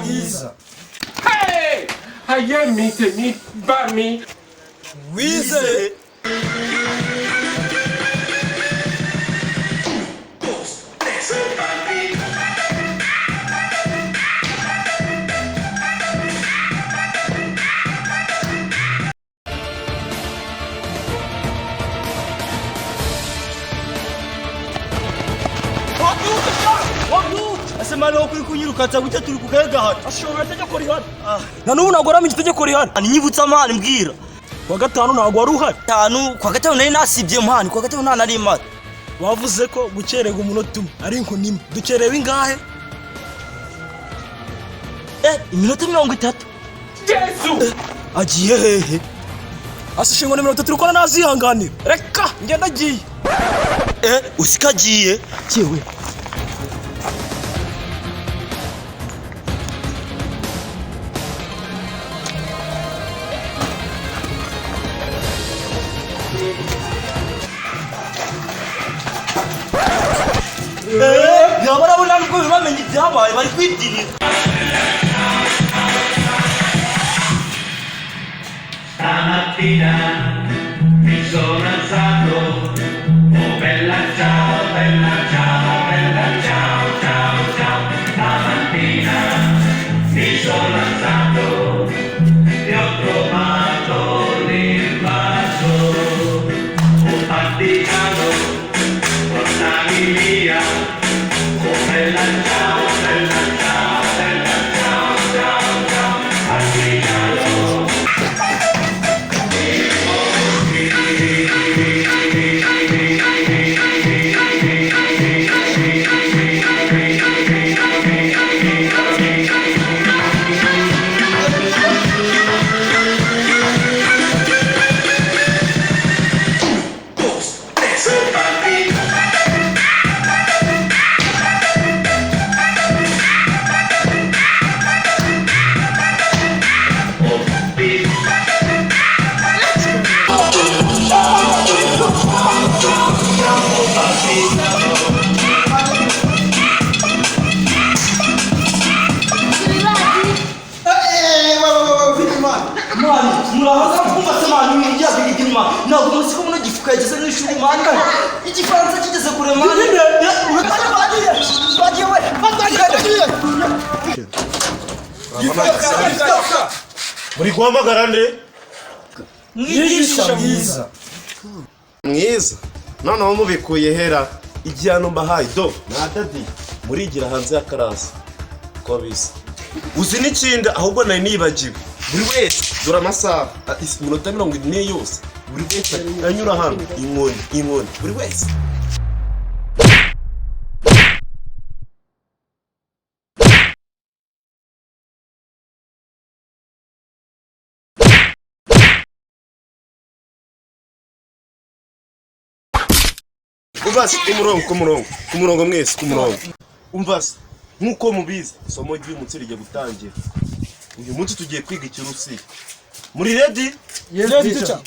mwigisha mwiza. Hey! Hayemite ni bami. Wize. Asema leo kuri kunyirukatsa gute turi kugega hano. Ashobora tegeko rihari. Na nubu nagora mu gitegeko rihari. Ninyibutsa amani mbwira. Kwa gatanu ntago wari uhari. Kwa gatanu nari nasibye mani, kwa gatanu nta nari imari. Wavuze ko gucerega umunota umwe ari inkunimwe. Ducerewe ingahe? Iminota 30. Yesu! Agiye hehe? Asishingo ni 30 urukona nazihanganira. Reka ngenda giye. Usikagiye. Cyewe. Yabarabona nuko bamenye ibyabaye bari kwidinira. Stamattina mi sono alzato, oh bella ciao, bella ciao, bella ciao, ciao, ciao. Stamattina mi sono alzato e ho trovato l'invaso, un partigiano, portami via, oh bella ciao, bella ciao, bella ciao, ciao, ciao, partigiano. Muraza kumva mani y'ijya bigirima ntabwo muzi ko muno gifuka yageze n'ishuri mani igifaransa kigeze kure mani bagiye we muri guhamagara nde mwigisha mwiza. mwiza noneho mubikuye hera igihano mbahaye do na dadi murigira hanze y'akarasi ko bisa uzi n'ikindi ahubwo nari nibagiwe buri wese dore amasaha iminota 40 yose buri wese anyura hano inkoni buri wese Umbase kumurongo mwese kumurongo. Umbase nkuko mubizi isomo ry'umunsi rije gutangira. Uyu munsi tugiye kwiga ikirusiya. Muri ready? Yes teacher.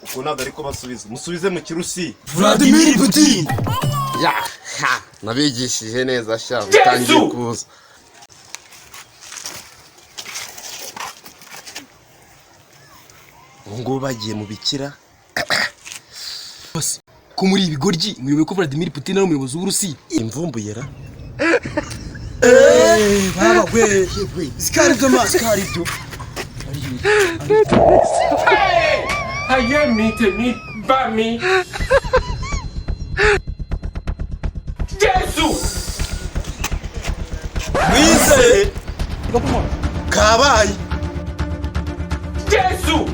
Uko naga ariko basubize. Musubize mu kirusiya. Vladimir Putin. Ya, nabigishije neza sha utangiye kuza. Ngo bagiye mu bikira. Ko muri ibigoryi muyoboye ko Vladimir Putin ari umuyobozi w'Urusiya. Imvumbu yera. Baba we skari byo. Hey! Hayemite ni bami. Yesu! Wize. Kabaye. Yesu!